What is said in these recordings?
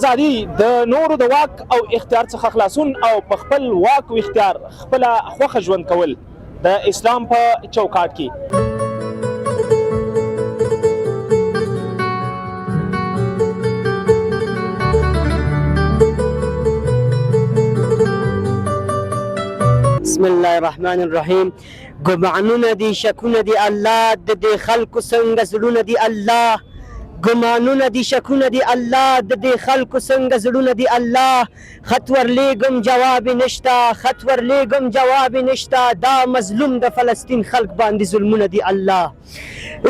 ازادي د نورو د واک او اختیار څخه خلاصون او په خپل واک او اختیار خپله خوښه ژوند کول د اسلام په چوکاټ کې. بسم الله الرحمن الرحیم. ګمانونه دي، شکونه دي، الله د دې خلکو څنګه زړونه دي، الله ګمانونه دي، شکونه دي، الله د دې خلکو څنګه زړونه دي، الله خط ورلیږم جواب نشته، خط ورلیږم جواب نشته، دا مظلوم د فلسطین خلک باندې ظلمونه دي، الله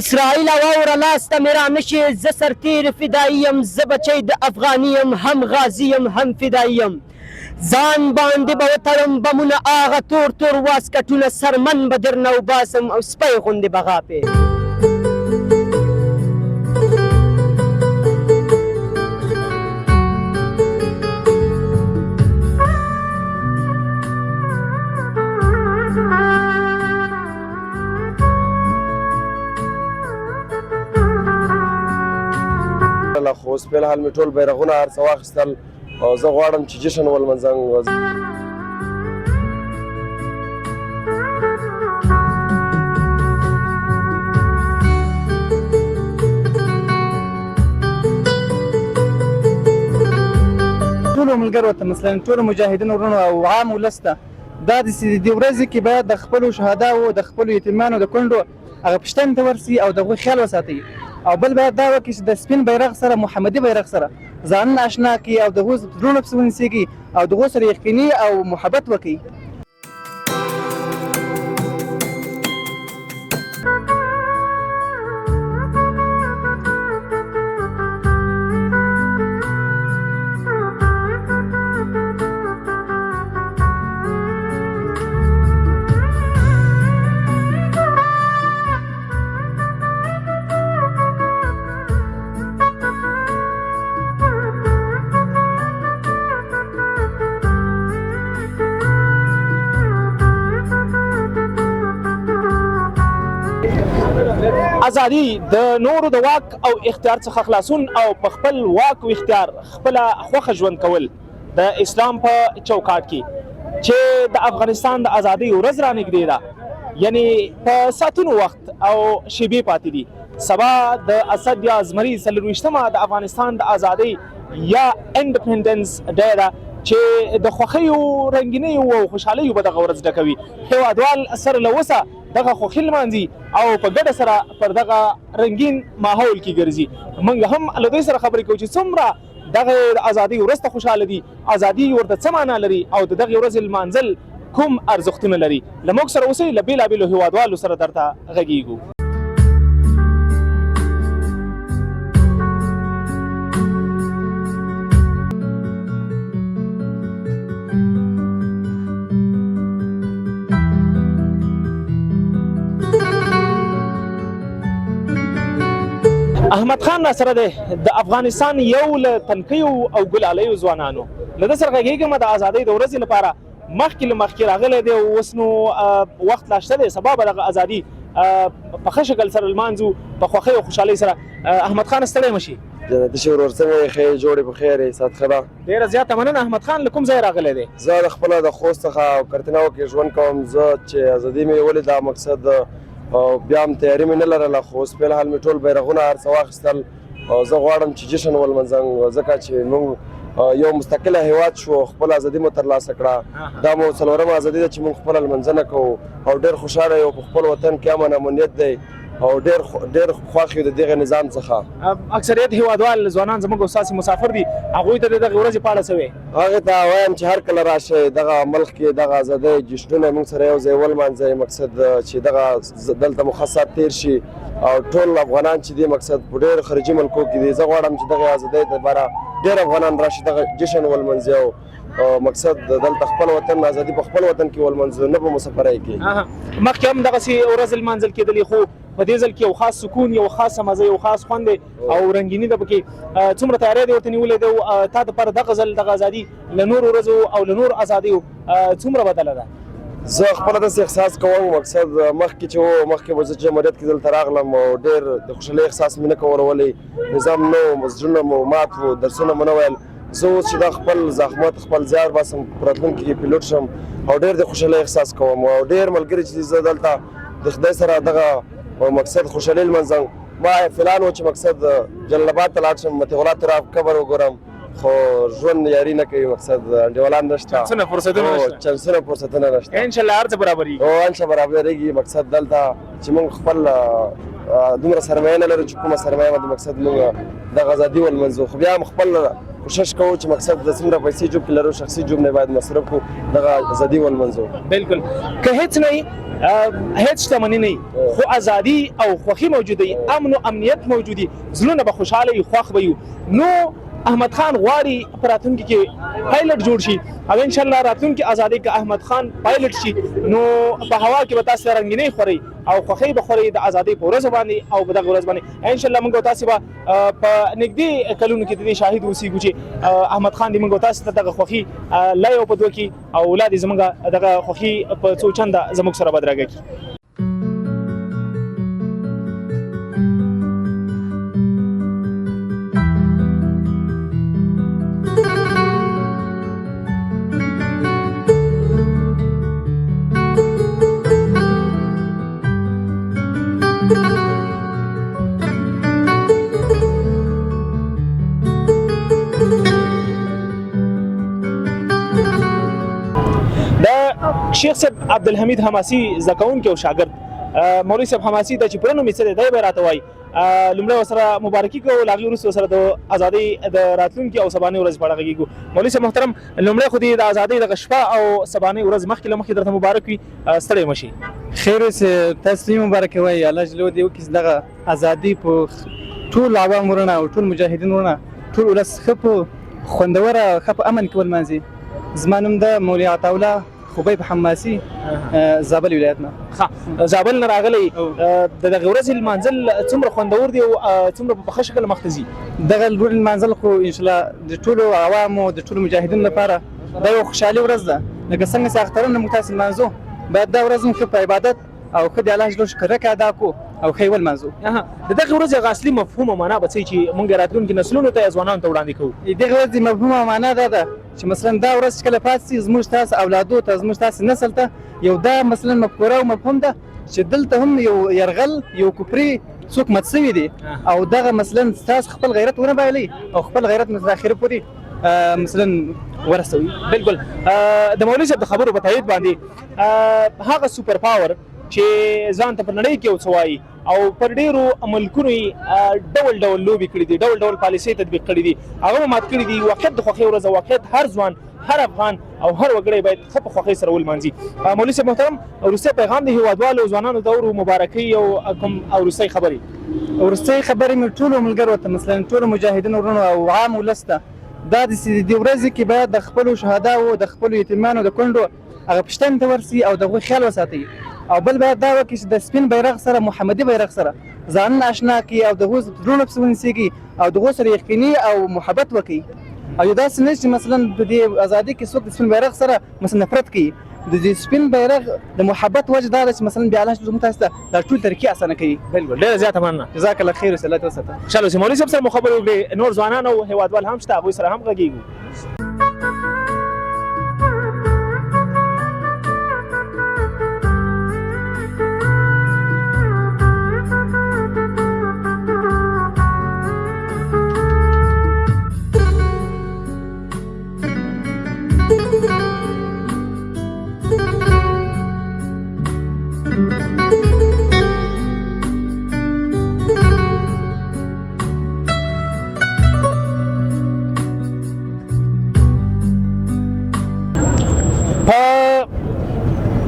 اسرائیل واوره لاسته مې را نشي، زه سرتېر فدایي یم، زه بچی د افغاني یم، هم غازي یم هم فدایي یم، ځان باندې به وتړم بمونه هغه تور تور واسکټونه، سرمن به درنه وباسم او سپی غوندې به غاپې. خو اوس په الحال مې ټول بیرغونه هر څه واخیستل او زه غواړم چې جشن ولمانځم. ټولو ملګرو ته مثلا ټولو مجاهدینو ورونو او عام ولس ته دا د دې ورځې کې باید د خپلو شهداو د خپلو یتیمانو د کونډو هغه پوښتنې ته ورسي او د هغوی خیال وساتئ، او بل باید دا وکړي چې د سپین بیرغ سره محمدي بیرغ سره ځانونه اشنا کړي او د هغوی زړونه پسې ونیسېږي او د هغوی سره یقیني او محبت وکړي. ازادي د نورو د واک او اختیار څخه خلاصون او په خپل واک او اختیار خپله خوښه ژوند کول د اسلام په چوکاټ کې چې د افغانستان د ازادۍ ورځ رانږدې ده، یعنی په ساعتونو وخت او شیبې پاتې دي. سبا د اسد یا زمري 24مه د افغانستان د ازادۍ یا انډیپنډنس ډے ده چې د خوښیو رنګینیو او خوشحالیو به دغه ورځ ډکوي. هیوادوال سره له اوسه دغه خوښي لمانځي او په ګډه سره پر دغه رنګین ماحول کې ګرځي. موږ هم له دوی سره خبرې کوو چې څومره دغه ازادۍ ورځ ته خوشحاله دي، ازادي ورته څه معنا لري او د دغې ورځې لمانځل کوم ارزښتونه لري. له موږ سره اوسئ، له بېلابېلو هیوادوالو سره درته غږیږو. احمد خان را سره دی، د افغانستان یو له تنکیو او ګلالیو ځوانانو. له ده سره غږېږم د ازادۍ د ورځې لپاره. مخکې له مخکې راغلی دی، اوس نو وخت لا شته دی، سبا به دغه ازادي په ښه شکل سره لمانځو په خوښۍ او خوشحالۍ سره. احمد خان ستړی مه شي. جنتي شي ورور څنګه یې ښې جوړې په خیر یې سات ښه ده. ډېره زیاته مننه. احمد خان له کوم ځای راغلی دی؟ زه د خپله د خوست څخه او کرتناو کې ژوند کوم. زه چې ازادي مې ولیده مقصد او بیا هم تیاري مې نه لرله، خو اوس په الحال مې ټول بیرغونه هر څه واخیستل او زه غواړم چې جشن ولمانځم، ځکه چې موږ یو مستقله هیواد شو، خپل ازادي مو ترلاسه کړه. دا مو څلورمه ازادي ده چې موږ خپله لمانځنه کوو او ډېر خوشحاله یو په خپل وطن کې امن امنیت دی او ډېر خوښ یو د دغه نظام څخه. اکثریت هیوادوال ځوانان زموږ او ستاسې مسافر دي، هغوی ته د دغې ورځې په اړه څه وایې؟ هغې ته وایم چې هر کله راشئ دغه ملک کې دغه ازادۍ جشنونه موږ سره یو ځای ولمانځئ، مقصد چې دغه دلته مو ښه ساعت تېر شي او ټول افغانان چې دي مقصد په ډېرو خارجي ملکو کې دي. زه غواړم چې دغه ازادۍ دپاره ډېر افغانان راشي دغه جشن ولمانځي او مقصد دلته خپل وطن ازادي په خپل وطن کې ولمانځو، نه په مسافرۍ کې. مخکې هم دغسې ورځې لمانځل کېدلې، خو په دې ځل کې یو خاص سکون، یو خاصه مزه، یو خاص خوند او رنګیني ده پکې. څومره تیاری دې ورته نیولی دی؟ تا دپاره دغه ځل دغه ازادي له نورو ورځو او له نورو ازادیو څومره بدله ده؟ زه خپله داسې احساس کوم، مقصد مخکې چې و مخکې به زه جمهوریت کې دلته راغلم او ډېر د خوشحالۍ احساس مې نه کولولی، نظام نه و، زړونه مو مات و، درسونه مو نه ویل، زه اوس چې دا خپل زحمت خپل زیار باسم په راتلونکي کې پیلوټ شم او ډېر د خوشحالۍ احساس کوم او ډېر ملګري چې زه دلته د خدای سره دغه مقصد خوشحالي لمانځم. ما فلان و چې مقصد جلال آباد ته لاړ شم مطیع الله تراب قبر وګورم خو ژوند یاري نه کوي مقصد انډیوالان نشته چانسونه فرصتونه نشته ان شاء الله هر څه برابرېږي او ان شاء الله برابرېږي. مقصد دلته چې موږ خپل دومره سرمایه نه لرو چې کومه سرمایه د مقصد موږ د ازادي ولمنځو خو بیا هم خپل کوشش کوو چې مقصد د څومره پیسې جوب کې لرو شخصي جوب نه باید مصرف کړو دغه ازادي ولمنځو. بالکل که هیڅ نه هیڅ شتمني نه خو ازادي او خوښي موجوده امن او امنیت موجودي زړونه به خوشاله خوښ به نو احمد خان غواړي په راتلونکي کې پایلټ جوړ شي او ان شاء الله راتلونکي ازادي کې احمد خان پایلټ شي نو په هوا کې به تاسو رنگینې خوري او خوښي به خوري د ازادي په ورځ باندې او په دغه ورځ باندې ان شاء الله موږ تاسو به په نږدې کلونو کې د دې شاهد اوسېږو چې احمد خان دې موږ تاسو ته دغه خوښي لا یو په دوه کې او اولاد زموږ دغه خوښي په څو چنده زموږ سره بدرګه کړي. شیخ صاحب عبدالحمید حماسي زده کوونکی او شاګرد مولوي صاحب حماسي د چې پوره نوم یې څه دی دی به راته وایي. لومړی ورسره مبارکي کوو له هغې وروسته ورسره د ازادۍ د راتلونکي او سبانۍ ورځ په اړه غږېږو. مولوي صاحب محترم لومړی خو دې د ازادۍ دغه شپه او سبانۍ ورځ مخکې له مخکې درته مبارک وي ستړی مه شي. خیر اوسې تاسو ته مبارک وایي الله جل دې وکړي دغه ازادي په ټول عوام ورونه او ټول مجاهدین ورونه ټول ولس ښه په خوندوره ښه په امن کې ولمانځي. زما نوم د مولوي عطاالله خبیب حماسي زابل ولایت نه. زابل نه راغلی د دغه ورځې لمانځل څومره خوندور دی او څومره په ښه شکل مخ ته ځي؟ دغه ورځې لمانځل خو ان شاء الله د ټولو عوامو د ټولو مجاهدینو لپاره دا یو خوشحالي ورځ ده. لکه څنګه چې اخترونه موږ تاسې لمانځو باید دا ورځ هم ښه په عبادت او ښه د الله جل شکر ادا کړو او ښه یې ولمانځو. د دغه ورځې هغه اصلي مفهوم او معنا به څه چې موږ راتلونکي نسلونو ته ځوانانو ته وړاندې کوو؟ دغه ورځې مفهوم او معنا دا ده چې مثلا دا ورځ چې کله پاتې شي زموږ تاسو اولادو ته زموږ تاسو نسل ته یو دا مثلا مفکوره او مفهوم ده چې دلته هم یو یرغل یو کفري څوک مات شوي دي او دغه مثلا تاسو خپل غیرت ونه بایلئ او خپل غیرت تر اخره پورې مثلا ورسوي. بالکل د مولوي صاحب د خبرو په تایید باندې هغه سوپر پاور چې ځان ته په نړۍ کې څه وایي او پر ډېرو ملکونو یې ډول ډول لوبې کړي دي ډول ډول پالیسۍ تطبیق کړي دي هغه مات کړي دي. واقعیت د خوښۍ ورځ واقعیت هر ځوان هر افغان او هر وګړی باید ښه په خوښۍ سره ولمانځي. مولوي صاحب محترم وروستی پیغام د هیوادوالو ځوانانو ته ورو مبارکۍ او کوم وروستۍ خبرې مې ټولو ملګرو ته مثلا ټولو مجاهدینو ورونو او عام ولس ته دا د دې ورځې کې باید د خپلو شهداو د خپلو یتیمانو د کونډو هغه پوښتنې ته ورسي او د هغوی خیال وساتئ او بل باید دا وکړي چې د سپین بیرغ سره محمدي بیرغ سره ځانونه اشنا کړي او د هغوی زړونه پسې ونیسېږي او د هغوی سره یقیني او محبت وکړي او یو داسې نه چې مثلا په دې ازادۍ کې څوک د سپین بیرغ سره مثلا نفرت کوي. د دې سپین بیرغ د محبت وجه دا ده چې مثلا بیا الله زموږ تاسو ته دا ټول طریقې اسانه کوي. بالکل ډېره زیاته مننه. جزاک الله خیر او الله دې وساته. خوشحاله اوسئ. مولوي صاحب سره مو خبرې وکړې نور ځوانان او هیوادوال هم شته هغوی سره هم غږېږو.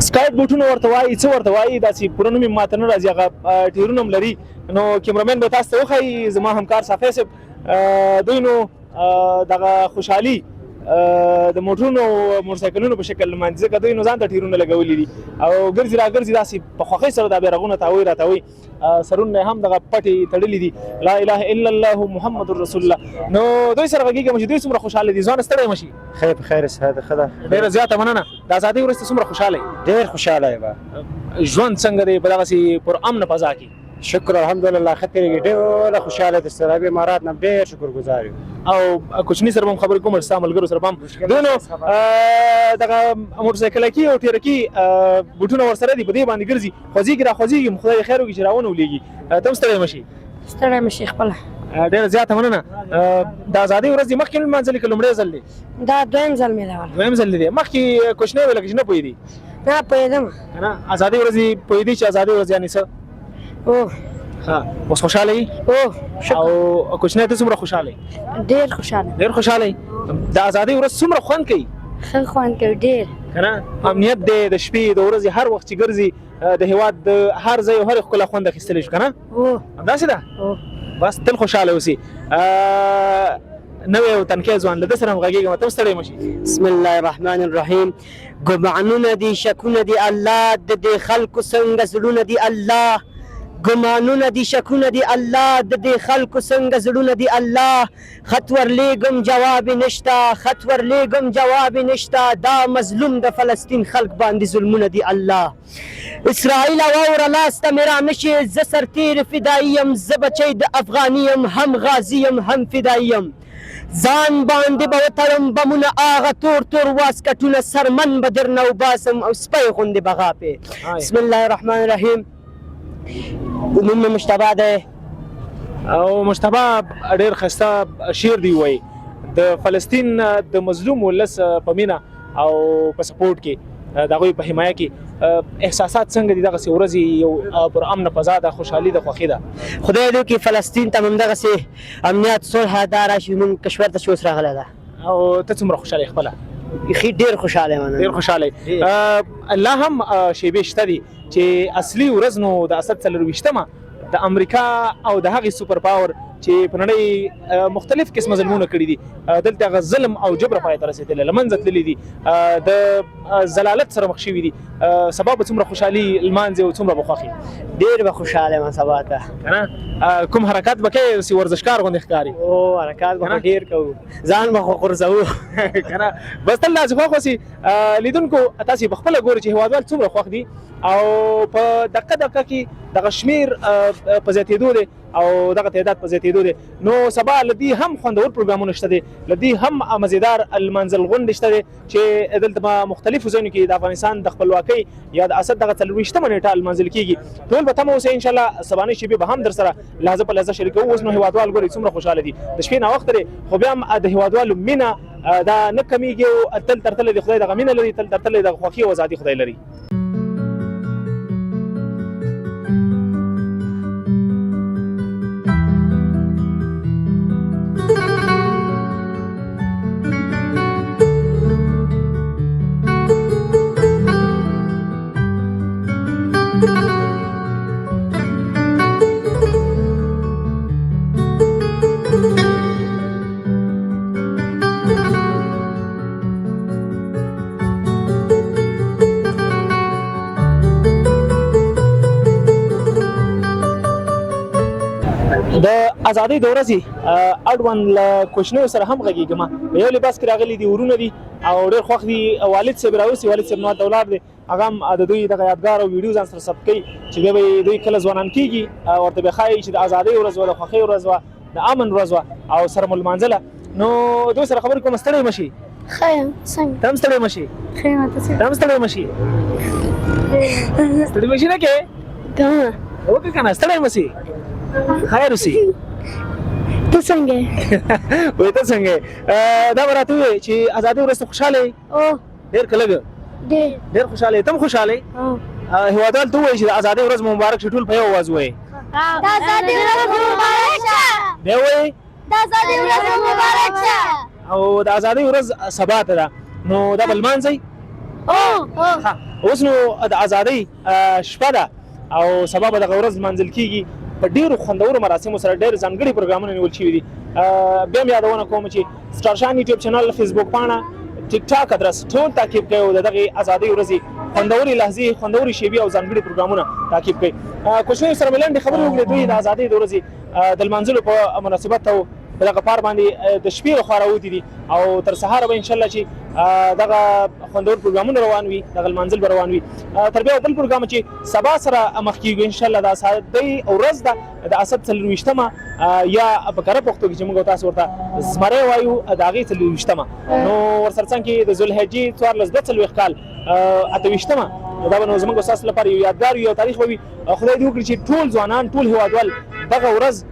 سکایټ بوټونه ورته وایي څه ورته وایي داسې پوره نوم یې ماته نه راځي هغه ټیرونه هم لري نو کیمرامین به تاسو ته وښایي زما همکار صافی صاحب دوی نو دغه خوشحالي د موټرونو او موټرسایکلونو په شکل لمانځي ځکه دوی نو ځان ته ټیرونه لګولي دي او ګرځي را ګرځي داسې په خوښۍ سره دا بیرغونه تاوی را تاوی سرونه هم دغه پټې تړلي دي لا اله الا الله محمد رسول الله نو دوی سره غږېږم چې دوی څومره خوشحاله دي ځوان ستړی مه شي خیر په خیر سعاده ښه ده ډېره زیاته مننه د ازادۍ وروسته څومره خوشحاله یې ډېر خوشحاله یم ژوند څنګه دی په دغسې پر امن فضا کې شکر الحمدلله ښه تېرېږي ډېره خوشحاله د سرابي امارات نه ډېر شکرګزار یو او کوچني سره هم خبرې کوم ستا ملګرو سره هم دونو دغه موټرسایکلکي او ټیرکي بوټونه ورسره دي په دې باندې ګرځي خوځېږي را خوځېږي خدای خیر وکړي چې راونه ولېږي ته هم ستړی مه شي ستړی مه شي خپله ډېره زیاته مننه د ازادۍ ورځ دې مخکې لمانځلې که لومړی ځل دی دا دویم ځل مې ده دویم ځل دی مخکې کوچنی وې لکه چې نه پوهېدې نه پوهېدم که نه ازادۍ ورځ دې پوهېدې چې ازادۍ ورځ یعنې څه او اوس خوشحاله یې شکر او کوچنی ته څومره خوشحاله یې ډېر خوشحاله ډېر خوشحاله یې د ازادۍ ورځ څومره خوند کوي ښه خوند کوي ډېر که نه امنیت دی د شپې د ورځې هر وخت چې ګرځي د هېواد د هر ځای او هرې ښکلا خوند اخیستلی شو که نه همداسې ده بس تل خوشحاله اوسي نوی او تنکی ځوان له ده سره هم غږېږم ته هم ستړی مه شي بسم الله الرحمن الرحیم ګمانونه دي شکونه دي الله د دې خلکو څنګه زړونه دي الله ګمانونه دي شکونه دي الله د دې خلکو څنګه زړونه دي الله خط ورلیږم جواب نشته خط ورلیږم جواب نشته دا مظلوم د فلسطین خلک باندې ظلمونه دي الله اسرائیل واوره لاسته مې را نشي زه سرتېر فدایي یم زه بچی د افغاني یم هم غازي یم هم فدایي یم ځان باندې به وتړم بمونه هغه تور تور واسکټونه سرمن به درنه وباسم او سپی غوندې به غاپې بسم الله الرحمن الرحیم نوم مې مشتبه دی او مشتبه ډېر ښایسته شعر دی وایي د فلسطین د مظلوم ولس په مینه او په سپورټ کې د هغوی په حمایه کې احساسات څنګه دي دغسې ورځې یو پر امن فضا ده خوشحالي ده خوښي ده خدای دې وکړي فلسطین ته هم دغسې امنیت صلح دا راشي زموږ کشور ته چې اوس راغلی ده او ته څومره خوشحاله یې خپله بیخي ډېر خوشحاله یم ډېر خوشحاله لا هم شیبې شته دي چې اصلي ورځ نو د اسد 24مه د امریکا او د هغې سوپر پاور چې په نړۍ مختلف قسمه ظلمونه کړي دي دلته هغه ظلم او جبر پای ته رسېدلی له منځه تللي دي د ضلالت سره مخ شوي دي سبا به څومره خوشحالي لمانځي او څومره به خوښي ډېر به خوشحاله یم سبا ته که نه کوم حرکات به کوې داسې ورزشکار غوندې ښکاري او حرکات به ډېر کوو ځان به خو غورځوو که نه بس تل داسې خوښ اوسي لیدونکو تاسې په خپله ګورئ چې هېوادوال څومره خوښ دي او په دقیقه کې دغه شمېر په زیاتېدو دی او دغه تعداد په زیاتېدو دی نو سبا له دې هم خوندور پروګرامونه شته دي له دې هم مزیدار المنزل غونډې شته دي چې دلته په مختلفو ځایونو کې د افغانستان د خپلواکۍ یا د اسد دغه 24مه نیټه لمانځل کېږي ټول به تمه اوسئ انشاءالله سبانۍ شېبې به هم در سره لحظه په لحظه شریکوو اوس نو هېوادوال ګورئ څومره خوشحاله دي د شپې ناوخته دی خو بیا هم د هېوادوالو مینه دا نه کمیږي او تل تر تله د خدای دغه مینه لري تل تر تله د خوښي او ازادي خدای لري د ازادۍ د ورځې اړوند له کوچنیو سره هم غږېږم په یو لباس کې راغلي دي ورونه دي او ډېر خوښ دي والد صاحب راوستي والد صاحب نوات ولاړ دی هغه هم د دوی دغه یادګار او ویډیو ځان سره ثبت کوي چې بیا به دوی کله ځوانان کېږي ورته به ښایي چې د ازادۍ ورځ وه د خوښۍ ورځ وه د امن ورځ وه او سره مو لمانځله نو دوی سره خبرې کوم ستړی مه شي ښه یم څنګه ته هم ستړی مه شي ښه یم ته ته هم ستړی مه شي ستړی مه شي نه کې وکړه که نه ستړی مه شي خیر اوسي ته څنګه وایي ته څنګه دا به راته ووایې چې ازادۍ ورځ ته خوشحاله یې ډېر که لږ ډېر خوشحاله یې ته هم خوشحاله یې هېوادوال ته ووایي چې د ازادۍ ورځ مو مبارک شي ټول په یو اواز ووایي د ازادۍ ورځ مو مبارک شه بیا ووایي د ازادۍ ورځ مو مبارک شه او د ازادۍ ورځ سبا ته ده نو دا به لمانځئ اوس نو د ازادۍ شپه ده او سبا به دغه ورځ لمانځل کېږي په ډېرو خوندورو مراسمو سره ډېر ځانګړي پروګرامونه نیول شوي دي بیا هم یادونه کوم چې سټارشان یوټیوب چینل فیسبوک پاڼه ټیک ټاک ادرس ټول تعقیب کوئ او د دغې ازادۍ ورځې خوندورې لحظې خوندورې شیبې او ځانګړي پروګرامونه تعقیب کوئ کوچنیو سره مې لنډې خبرې وکړې دوی د ازادۍ د ورځې د لمانځلو په مناسبت او په دغه پار باندې د شپې لخوا راوتي دي او تر سهاره به انشاءالله چې دغه خوندور پروګرامونه روان وي دغه لمانځل به روان وي تر بیا بل پروګرام چې سبا سره مخ کېږو انشاءالله د اسدۍ ورځ ده د اسد 24مه یا په کره پښتو کې چې موږ تاسو ورته زمری وایو د هغې 24مه نو ورسره څنګ کې د ذوالحجې 1442 کال 28مه دا به نو زموږ ستاسو لپاره یو یادګار یو تاریخ به وي خدای دې وکړي چې ټول ځوانان ټول هېوادوال دغه ورځ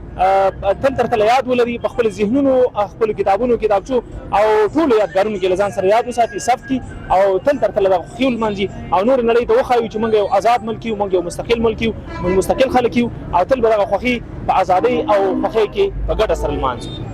تل تر تله یاد ولري په خپل ذهنونو خپل کتابونو کتابچو او ټولو یادګارونو کې له ځان سره یاد وساتي ثبت کړي او تل تر تله دغه خوښي ولمانځي او نورې نړۍ ته وښایو چې موږ یو آزاد ملک یو موږ یو مستقل ملک یو موږ مستقل خلک یو او تل به دغه خوښي په ازادۍ او خوښۍ کې په ګډه سره لمانځو